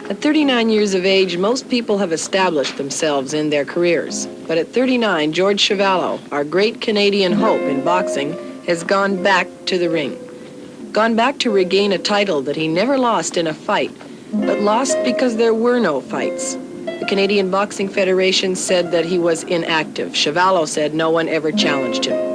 At 39 years of age, most people have established themselves in their careers. But at 39, George Chuvalo, our great Canadian hope in boxing, has gone back to the ring. Gone back to regain a title that he never lost in a fight, but lost because there were no fights. The Canadian Boxing Federation said that he was inactive. Chuvalo said no one ever challenged him.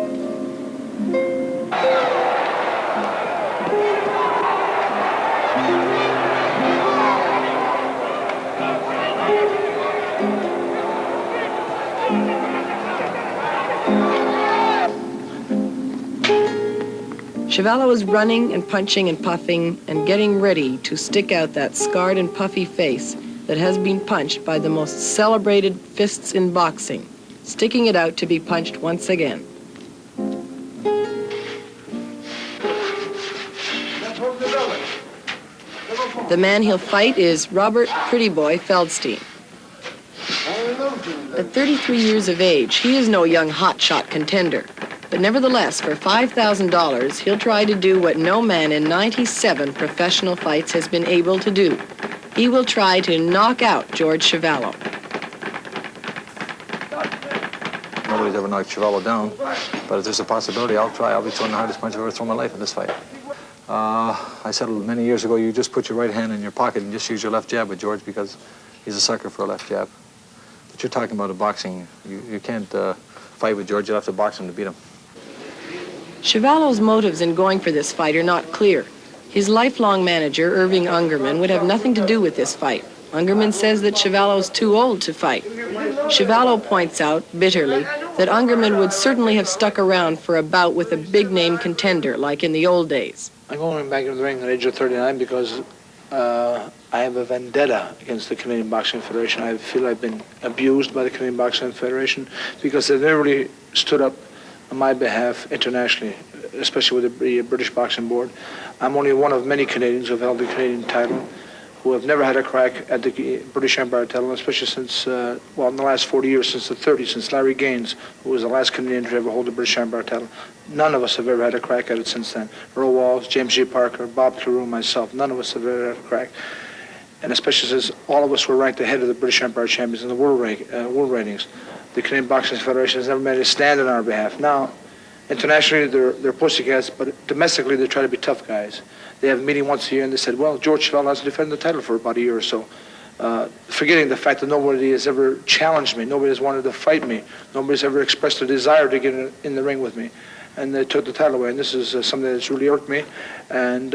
Chuvalo is running and punching and puffing and getting ready to stick out that scarred and puffy face that has been punched by the most celebrated fists in boxing, sticking it out to be punched once again. The man he'll fight is Robert Pretty Boy Feldstein. At 33 years of age, he is no young hotshot contender. But nevertheless, for $5,000, he'll try to do what no man in 97 professional fights has been able to do. He will try to knock out George Chuvalo. Nobody's ever knocked Chuvalo down, but if there's a possibility, I'll try. I'll be throwing the hardest punch I've ever thrown in my life in this fight. I said many years ago, you just put your right hand in your pocket and just use your left jab with George because he's a sucker for a left jab. But you're talking about a boxing. You can't fight with George. You'll have to box him to beat him. Chuvalo's motives in going for this fight are not clear. His lifelong manager, Irving Ungerman, would have nothing to do with this fight. Ungerman says that Chuvalo's too old to fight. Chuvalo points out, bitterly, that Ungerman would certainly have stuck around for a bout with a big-name contender, like in the old days. I'm going back in the ring at the age of 39 because I have a vendetta against the Canadian Boxing Federation. I feel I've been abused by the Canadian Boxing Federation because they've never really stood up on my behalf internationally, especially with the British Boxing Board. I'm only one of many Canadians who have held the Canadian title, who have never had a crack at the British Empire title, especially since, well, in the last 40 years, since the 30s, since Larry Gaines, who was the last Canadian to ever hold the British Empire title. None of us have ever had a crack at it since then. Earl Walls, James G. Parker, Bob Carew, myself, none of us have ever had a crack. And especially since all of us were ranked ahead of the British Empire champions in the world ratings. The Canadian Boxing Federation has never made a stand on our behalf. Now, internationally, they're pussycats, but domestically, they try to be tough guys. They have a meeting once a year, and they said, well, George Chuvalo hasn't defended the title for about a year or so. Forgetting the fact that nobody has ever challenged me. Nobody has wanted to fight me. Nobody's ever expressed a desire to get in the ring with me. And they took the title away, and this is something that's really irked me. And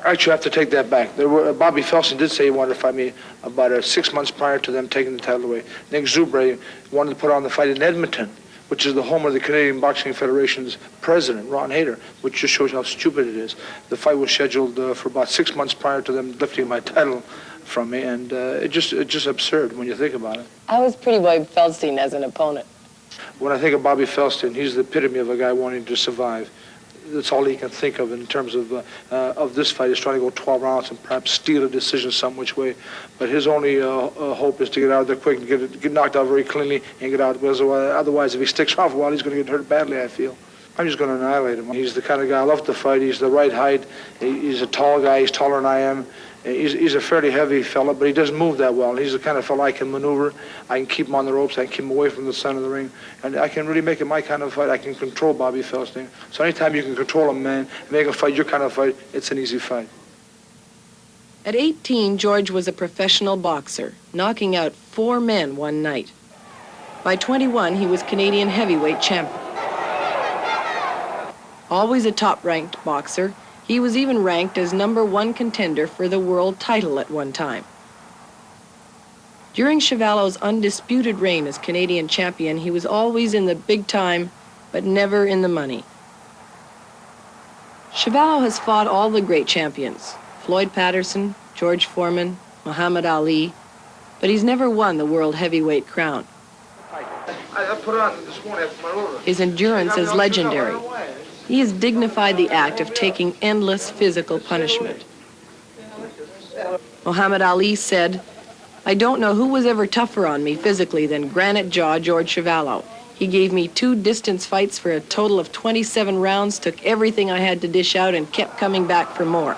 actually, I have to take that back. Bobby Feldstein did say he wanted to fight me about 6 months prior to them taking the title away. Nick Zubre wanted to put on the fight in Edmonton, which is the home of the Canadian Boxing Federation's president, Ron Hayter, which just shows how stupid it is. The fight was scheduled for about 6 months prior to them lifting my title from me, and it's just absurd when you think about it. How was Pretty Boy Feldstein as an opponent? When I think of Bobby Feldstein, he's the epitome of a guy wanting to survive. That's all he can think of in terms of this fight. He's trying to go 12 rounds and perhaps steal a decision some which way. But his only hope is to get out of there quick and get knocked out very cleanly and get out. Because otherwise, if he sticks around for a while, he's going to get hurt badly, I feel. I'm just going to annihilate him. He's the kind of guy I love to fight. He's the right height. He's a tall guy. He's taller than I am. He's a fairly heavy fella, but he doesn't move that well. He's the kind of fella I can maneuver. I can keep him on the ropes. I can keep him away from the center of the ring. And I can really make it my kind of fight. I can control Bobby Feldstein. So anytime you can control a man and make him fight your kind of fight, it's an easy fight. At 18, George was a professional boxer, knocking out 4 men one night. By 21, he was Canadian heavyweight champion. Always a top-ranked boxer, he was even ranked as #1 contender for the world title at one time. During Chuvalo's undisputed reign as Canadian champion, he was always in the big time, but never in the money. Chuvalo has fought all the great champions, Floyd Patterson, George Foreman, Muhammad Ali, but he's never won the world heavyweight crown. His endurance is legendary. He has dignified the act of taking endless physical punishment. Muhammad Ali said, "I don't know who was ever tougher on me physically than Granite Jaw George Chuvalo. He gave me 2 distance fights for a total of 27 rounds, took everything I had to dish out, and kept coming back for more.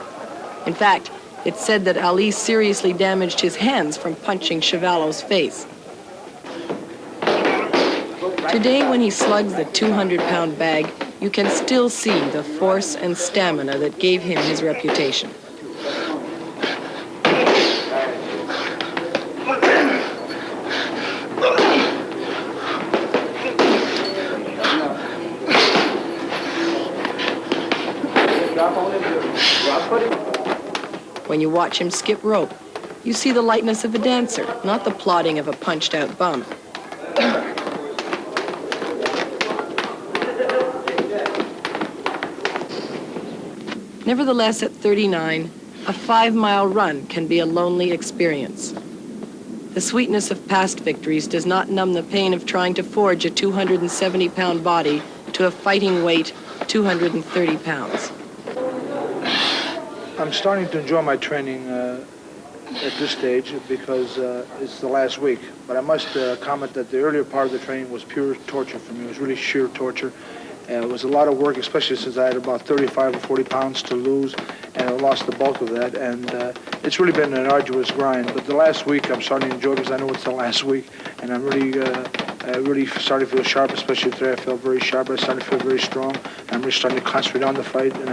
In fact, It's said that Ali seriously damaged his hands from punching Chuvalo's face. Today, when he slugs the 200-pound bag, you can still see the force and stamina that gave him his reputation. When you watch him skip rope, you see the lightness of a dancer, not the plodding of a punched-out bum. Nevertheless, at 39, a 5-mile run can be a lonely experience. The sweetness of past victories does not numb the pain of trying to forge a 270-pound body to a fighting weight 230 pounds. I'm starting to enjoy my training at this stage because it's the last week. But I must comment that the earlier part of the training was pure torture for me. It was really sheer torture. It was a lot of work, especially since I had about 35 or 40 pounds to lose, and I lost the bulk of that. And it's really been an arduous grind. But the last week I'm starting to enjoy because I know it's the last week, and I'm really starting to feel sharp, especially today. I felt very sharp. I started to feel very strong. I'm really starting to concentrate on the fight, and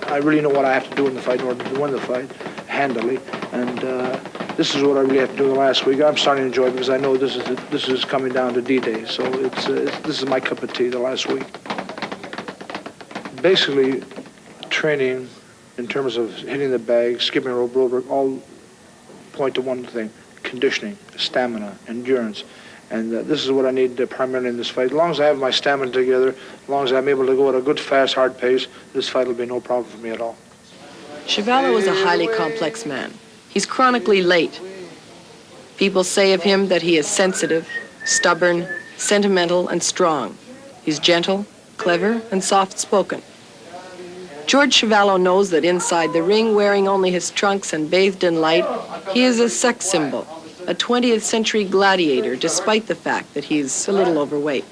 I really know what I have to do in the fight in order to win the fight handily. And this is what I really have to do the last week. I'm starting to enjoy it because I know this is coming down to D-Day. So this is my cup of tea the last week. Basically, training in terms of hitting the bag, skipping rope, all point to one thing: conditioning, stamina, endurance. And this is what I need primarily in this fight. As long as I have my stamina together, as long as I'm able to go at a good, fast, hard pace, this fight will be no problem for me at all. Chuvalo is a highly complex man. He's chronically late. People say of him that he is sensitive, stubborn, sentimental, and strong. He's gentle, clever, and soft-spoken. George Chuvalo knows that inside the ring, wearing only his trunks and bathed in light, he is a sex symbol, a 20th century gladiator, despite the fact that he's a little overweight.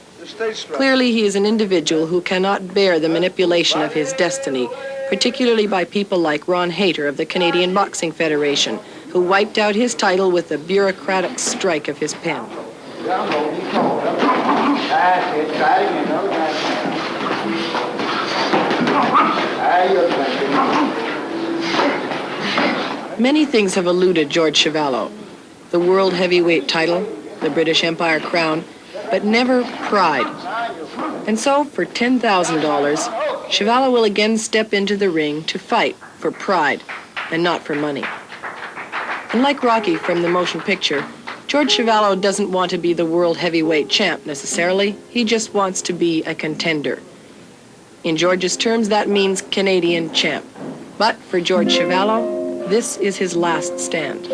Clearly, he is an individual who cannot bear the manipulation of his destiny, particularly by people like Ron Hayter of the Canadian Boxing Federation, who wiped out his title with the bureaucratic strike of his pen. Many things have eluded George Chuvalo. The world heavyweight title, the British Empire crown, but never pride. And so, for $10,000, Chuvalo will again step into the ring to fight for pride and not for money. And like Rocky from the motion picture, George Chuvalo doesn't want to be the world heavyweight champ necessarily. He just wants to be a contender. In George's terms, that means Canadian champ. But for George Chuvalo, this is his last stand.